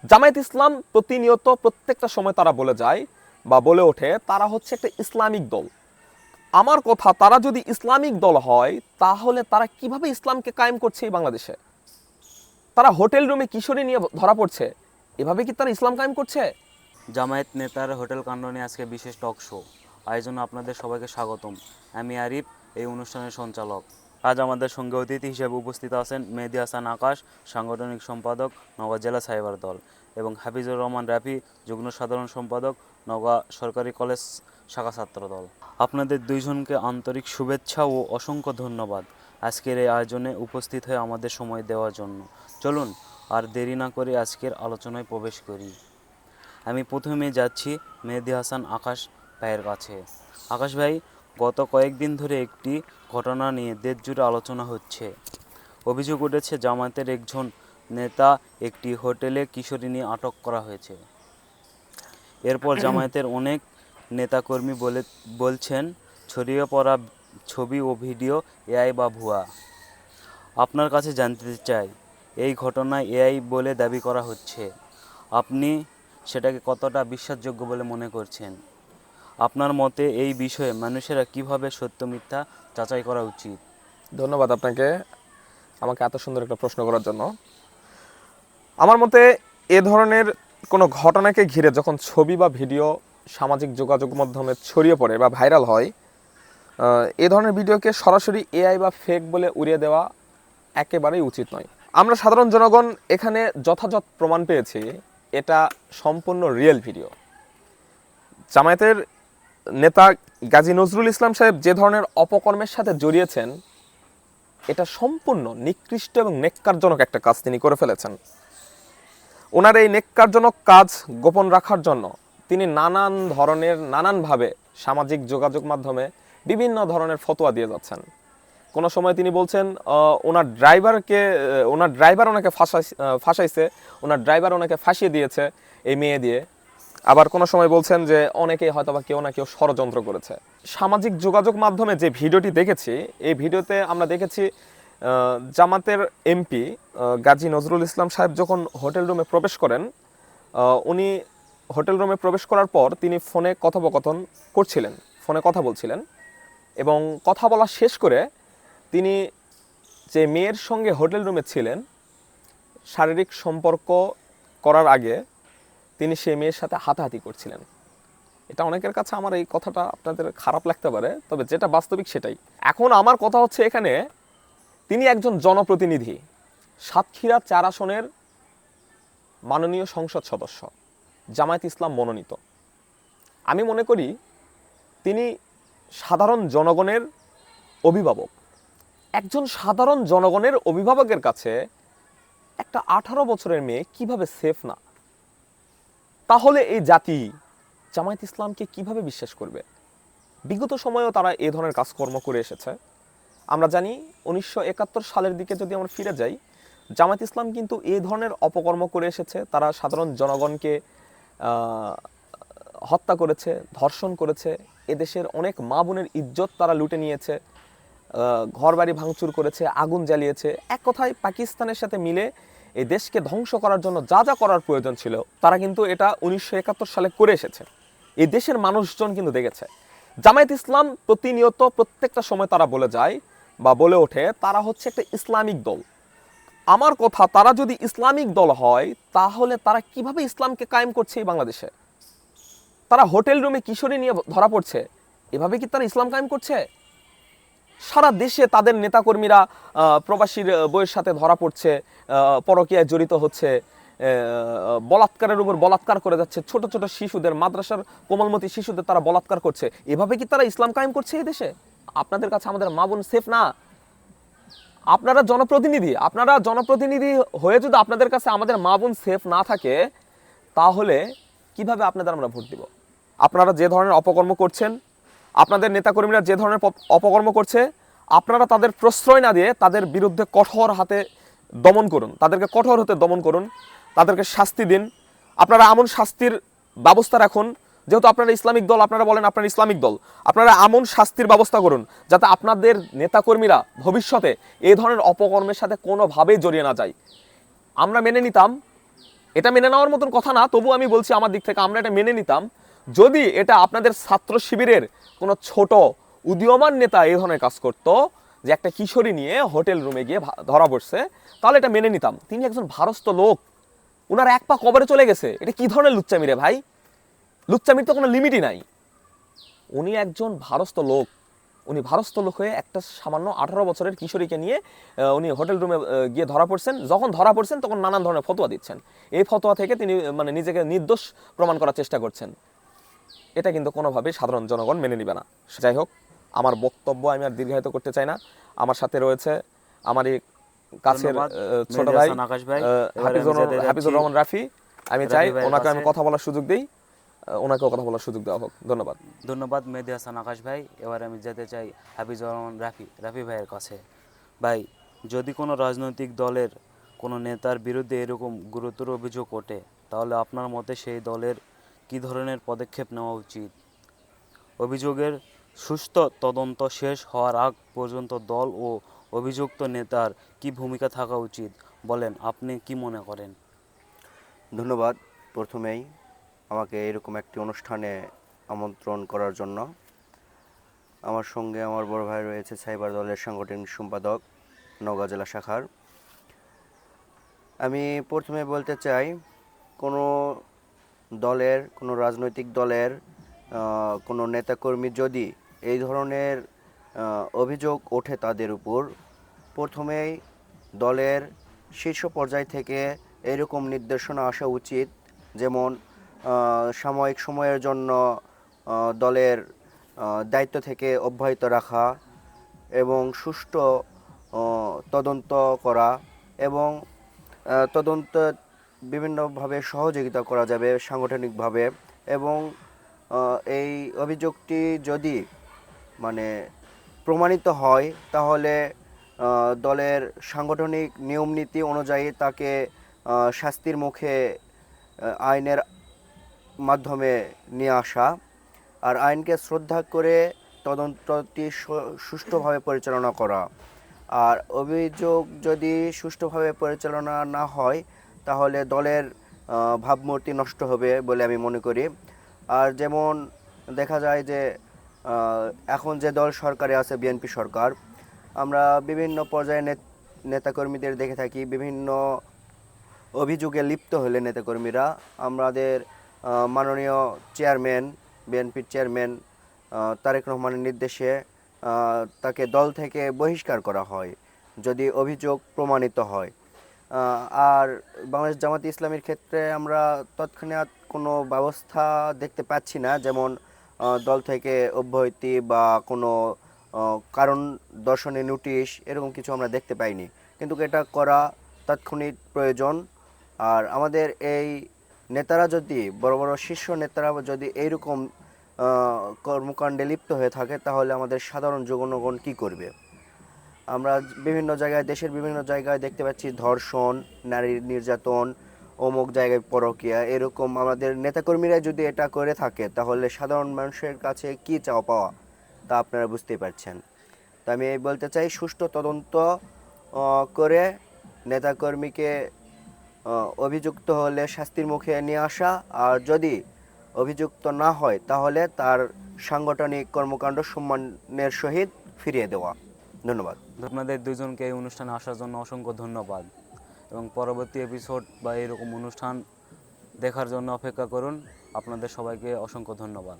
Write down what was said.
জামায়াত ইসলাম প্রতিনিয়ত প্রত্যেকটা সময় তারা বলে যায় বা বলে ওঠে তারা হচ্ছে একটা ইসলামিক দল। আমার কথা, তারা যদি ইসলামিক দল হয় তাহলে তারা কিভাবে ইসলামকে কায়েম করছে এই বাংলাদেশে? তারা হোটেল রুমে কিশোরী নিয়ে ধরা পড়ছে, এভাবে কি তারা ইসলাম কায়েম করছে? জামায়াত নেতার হোটেল কাণ্ড নিয়ে আজকে বিশেষ টক শো আয়োজনে আপনাদের সবাইকে স্বাগতম। আমি আরিফ, এই অনুষ্ঠানের সঞ্চালক। আজ আমাদের সঙ্গে অতিথি হিসেবে উপস্থিত আছেন মেহেদী হাসান আকাশ, সাংগঠনিক সম্পাদক নওগাঁ জেলা সাইবার দল, এবং হাফিজুর রহমান রাফি, যুগ্ম সাধারণ সম্পাদক নওগাঁ সরকারি কলেজ শাখা ছাত্র দল। আপনাদের দুইজনকে আন্তরিক শুভেচ্ছা ও অসংখ্য ধন্যবাদ আজকের এই আয়োজনে উপস্থিত হয়ে আমাদের সময় দেওয়ার জন্য। চলুন আর দেরি না করে আজকের আলোচনায় প্রবেশ করি। আমি প্রথমে যাচ্ছি মেহেদী হাসান আকাশ ভাইয়ের কাছে। আকাশ ভাই, গত কয়েকদিন ধরে একটি ঘটনা নিয়ে দেশ জুড়ে আলোচনা হচ্ছে। অভিযোগ উঠেছে জামায়াতের একজন নেতা একটি হোটেলে কিশোরী নিয়ে আটক করা হয়েছে। এরপর জামায়াতের অনেক নেতাকর্মী বলছেন ছড়িয়ে পড়া ছবি ও ভিডিও এআই বা ভুয়া। আপনার কাছে জানতে চাই, এই ঘটনায় এআই বলে দাবি করা হচ্ছে, আপনি সেটাকে কতটা বিশ্বাসযোগ্য বলে মনে করছেন? আপনার মতে এই বিষয়ে মানুষেরা কিভাবে সত্য মিথ্যা যাচাই করা উচিত? ধন্যবাদ আপনাকে আমাকে এত সুন্দর একটা প্রশ্ন করার জন্য। আমার মতে এ ধরনের কোনো ঘটনাকে ঘিরে যখন ছবি বা ভিডিও সামাজিক যোগাযোগ মাধ্যমে ছড়িয়ে পড়ে বা ভাইরাল হয়, এ ধরনের ভিডিওকে সরাসরি এআই বা ফেক বলে উড়িয়ে দেওয়া একেবারেই উচিত নয়। আমরা সাধারণ জনগণ এখানে যথাযথ প্রমাণ পেয়েছি এটা সম্পূর্ণ রিয়েল ভিডিও। জামায়াতের নেতা গাজী নজরুল ইসলাম সাহেব যে ধরনের অপকর্মের সাথে জড়িয়েছেন, এটা সম্পূর্ণ নিকৃষ্ট এবং নেক্কারজনক একটা কাজ তিনি করে ফেলেছেন। ওনার এই নেক্কারজনক কাজ গোপন রাখার জন্য তিনি নানানভাবে সামাজিক যোগাযোগ মাধ্যমে বিভিন্ন ধরনের ফতোয়া দিয়ে যাচ্ছেন। কোনো সময় তিনি বলছেন ওনার ড্রাইভার ওনাকে ফাঁসাইছে, ওনার ড্রাইভার ওনাকে ফাঁসিয়ে দিয়েছে এই মেয়ে দিয়ে। আবার কোনো সময় বলছেন যে অনেকেই হয়তো বা কেউ না কেউ ষড়যন্ত্র করেছে। সামাজিক যোগাযোগ মাধ্যমে যে ভিডিওটি দেখেছি, এই ভিডিওতে আমরা দেখেছি জামাতের এমপি গাজী নজরুল ইসলাম সাহেব যখন হোটেল রুমে প্রবেশ করেন, উনি হোটেল রুমে প্রবেশ করার পর তিনি ফোনে কথোপকথন করছিলেন, ফোনে কথা বলছিলেন, এবং কথা বলা শেষ করে তিনি যে মেয়ের সঙ্গে হোটেল রুমে ছিলেন, শারীরিক সম্পর্ক করার আগে তিনি সেই মেয়ের সাথে হাতাহাতি করছিলেন। এটা অনেকের কাছে আমার এই কথাটা আপনাদের খারাপ লাগতে পারে, তবে যেটা বাস্তবিক সেটাই। এখন আমার কথা হচ্ছে, এখানে তিনি একজন জনপ্রতিনিধি, সাতক্ষীরা 4 আসনের মাননীয় সংসদ সদস্য, জামায়াত ইসলাম মনোনীত। আমি মনে করি তিনি সাধারণ জনগণের অভিভাবক। একজন সাধারণ জনগণের অভিভাবকের কাছে একটা 18 বছরের মেয়ে কিভাবে সেফ না? তাহলে এই জাতি জামায়াত ইসলামকে কিভাবে বিশ্বাস করবে? বিগত সময়েও তারা এই ধরনের কাজকর্ম করে এসেছে। আমরা জানি 1971 সালের দিকে যদি আমরা ফিরে যাই, জামায়াত ইসলাম কিন্তু এই ধরনের অপকর্ম করে এসেছে। তারা সাধারণ জনগণকে হত্যা করেছে, ধর্ষণ করেছে, এদেশের অনেক মা বোনের ইজ্জত তারা লুটে নিয়েছে, ঘরবাড়ি ভাঙচুর করেছে, আগুন জ্বালিয়েছে। এক কথায় পাকিস্তানের সাথে মিলে এই দেশকে ধ্বংস করার জন্য যা যা করার প্রয়োজন ছিল তারা কিন্তু এটা 1971 সালে করে এসেছে। এই দেশের মানুষজন কিন্তু দেখেছে। জামায়াত ইসলাম প্রতিনিয়ত প্রত্যেকটা সময় তারা বলে যায় বা বলে ওঠে তারা হচ্ছে একটা ইসলামিক দল। আমার কথা, তারা যদি ইসলামিক দল হয় তাহলে তারা কিভাবে ইসলামকে কায়েম করছে এই বাংলাদেশে? তারা হোটেল রুমে কিশোরী নিয়ে ধরা পড়ছে, এভাবে কি তারা ইসলাম কায়েম করছে? সারা দেশে তাদের নেতাকর্মীরা প্রবাসীর বইয়ের সাথে ধরা পড়ছে, পরকীয়ায় জড়িত হচ্ছে, বলাৎকারের উপর বলাৎকার করে যাচ্ছে, ছোট ছোট শিশুদের, মাদ্রাসার কোমলমতি শিশুদের তারা বলাৎকার করছে। এভাবে কি তারা ইসলাম কায়েম করছে এই দেশে? আপনাদের কাছে আমাদের মা বোন সেফ না? আপনারা জনপ্রতিনিধি হয়ে যদি আপনাদের কাছে আমাদের মা বোন সেফ না থাকে, তাহলে কিভাবে আপনাদের আমরা ভোট দিব? আপনারা যে ধরনের অপকর্ম করছেন, আপনাদের নেতাকর্মীরা যে ধরনের অপকর্ম করছে, আপনারা তাদের প্রশ্রয় না দিয়ে তাদের বিরুদ্ধে কঠোর হাতে দমন করুন, তাদেরকে কঠোর হতে দমন করুন, তাদেরকে শাস্তি দিন। আপনারা এমন শাস্তির ব্যবস্থা রাখুন, যেহেতু আপনারা ইসলামিক দল, আপনারা বলেন আপনারা ইসলামিক দল, আপনারা এমন শাস্তির ব্যবস্থা করুন যাতে আপনাদের নেতাকর্মীরা ভবিষ্যতে এই ধরনের অপকর্মের সাথে কোনোভাবেই জড়িয়ে না যায়। আমরা মেনে নিতাম এটা মেনে নেওয়ার মতন কথা না, তবু আমি বলছি আমার দিক থেকে আমরা এটা মেনে নিতাম যদি এটা আপনাদের ছাত্র শিবিরের কোনো ছোট উদীয়মান নেতা এই ধরনের কাজ করত, যে একটা কিশোরী নিয়ে হোটেল রুমে গিয়ে ধরা পড়ছে, তাহলে এটা মেনে নিতাম। তিনি একজন ভারস্থ লোক, উনার এক পা কবরে চলে গেছে, এটা কি ধরনের লুচ্চামি রে ভাই? লুচ্চামির তো কোনো লিমিটই নাই। উনি একজন ভারস্থ লোক, উনি ভারস্থ লোক হয়ে একটা সামান্য 18 বছরের কিশোরীকে নিয়ে উনি হোটেল রুমে গিয়ে ধরা পড়ছেন। যখন ধরা পড়ছেন তখন নানান ধরনের ফতোয়া দিচ্ছেন, এই ফতোয়া থেকে তিনি মানে নিজেকে নির্দোষ প্রমাণ করার চেষ্টা করছেন। এটা কিন্তু কোনোভাবেই সাধারণ জনগণ মেনে নিবে না। যাই হোক, আমার বক্তব্য আমি আর দীর্ঘায়িত করতে চাই না। আমার সাথে রয়েছে আমারই কাছের ধন্যবাদ ছোট মেহেদী ভাই হাসান আকাশ ভাই। এবারে আমি যেতে হাফিজুর যাচ্ছি রহমান রাফি। আমি রাফি চাই ভাইয়ের ওনাকে আমি কাছে। কথা বলার সুযোগ দিই, ওনাকেও কথা বলার সুযোগ দেওয়া হোক। ধন্যবাদ। ধন্যবাদ মেহেদী হাসান আকাশ ভাই। এবারে আমি যেতে চাই হাফিজুর রহমান রাফি ভাইয়ের কাছে। ভাই, যদি কোনো রাজনৈতিক দলের কোনো নেতার বিরুদ্ধে এরকম গুরুতর অভিযোগ ওঠে, তাহলে আপনার মতে সেই দলের কী ধরনের পদক্ষেপ নেওয়া উচিত? অভিযোগের সুষ্ঠু তদন্ত শেষ হওয়ার আগ পর্যন্ত দল ও অভিযুক্ত নেতার কি ভূমিকা থাকা উচিত বলেন, আপনি কি মনে করেন? ধন্যবাদ প্রথমেই আমাকে এরকম একটি অনুষ্ঠানে আমন্ত্রণ করার জন্য। আমার সঙ্গে আমার বড় ভাই রয়েছে সাইবার দলের সাংগঠনিক সম্পাদক নওগাঁ জেলা শাখার। আমি প্রথমে বলতে চাই, কোনো দলের, কোনো রাজনৈতিক দলের কোনো নেতাকর্মী যদি এই ধরনের অভিযোগ ওঠে তাদের উপর, প্রথমেই দলের শীর্ষ পর্যায় থেকে এরকম নির্দেশনা আসা উচিত, যেমন সাময়িক সময়ের জন্য দলের দায়িত্ব থেকে অব্যাহত রাখা এবং সুষ্ঠু তদন্ত করা এবং তদন্ত বিভিন্নভাবে সহযোগিতা করা যাবে সাংগঠনিকভাবে। এবং এই অভিযোগটি যদি মানে প্রমাণিত হয়, তাহলে দলের সাংগঠনিক নিয়মনীতি অনুযায়ী তাকে শাস্তির মুখে আইনের মাধ্যমে নিয়ে আসা, আর আইনকে শ্রদ্ধা করে তদন্তটি সুষ্ঠুভাবে পরিচালনা করা। আর অভিযোগ যদি সুষ্ঠুভাবে পরিচালনা না হয়, তাহলে দলের ভাবমূর্তি নষ্ট হবে বলে আমি মনে করি। আর যেমন দেখা যায় যে এখন যে দল সরকারে আছে, বিএনপি সরকার, আমরা বিভিন্ন পর্যায়ে নেতাকর্মীদের দেখে থাকি বিভিন্ন অভিযোগে লিপ্ত হলে নেতাকর্মীরা আমাদের মাননীয় চেয়ারম্যান, বিএনপির চেয়ারম্যান তারেক রহমানের নির্দেশে তাকে দল থেকে বহিষ্কার করা হয় যদি অভিযোগ প্রমাণিত হয়। আর বাংলাদেশ জামাত ইসলামীর ক্ষেত্রে আমরা তৎক্ষণাৎ কোনো ব্যবস্থা দেখতে পাচ্ছি না, যেমন দল থেকে অব্যাহতি বা কোনো কারণ দর্শনে নোটিশ, এরকম কিছু আমরা দেখতে পাইনি, কিন্তু এটা করা তাৎক্ষণিক প্রয়োজন। আর আমাদের এই নেতারা যদি, বড় বড় শীর্ষ নেতারা যদি এইরকম কর্মকাণ্ডে লিপ্ত হয়ে থাকে, তাহলে আমাদের সাধারণ জনগণ কী করবে? আমরা বিভিন্ন জায়গায়, দেশের বিভিন্ন জায়গায় দেখতে পাচ্ছি ধর্ষণ, নারী নির্যাতন, অমুক জায়গায় পরকীয়া, এরকম আমাদের নেতাকর্মীরা যদি এটা করে থাকে, তাহলে সাধারণ মানুষের কাছে কী চাওয়া পাওয়া তা আপনারা বুঝতেই পারছেন। তো আমি বলতে চাই, সুষ্ঠু তদন্ত করে নেতাকর্মীকে অভিযুক্ত হলে শাস্তির মুখে নিয়ে আসা, আর যদি অভিযুক্ত না হয় তাহলে তার সাংগঠনিক কর্মকাণ্ড সম্মানের সহিত ফিরিয়ে দেওয়া। ধন্যবাদ। আপনাদের দুজনকে এই অনুষ্ঠানে আসার জন্য অসংখ্য ধন্যবাদ, এবং পরবর্তী এপিসোড বা এরকম অনুষ্ঠান দেখার জন্য অপেক্ষা করুন। আপনাদের সবাইকে অসংখ্য ধন্যবাদ।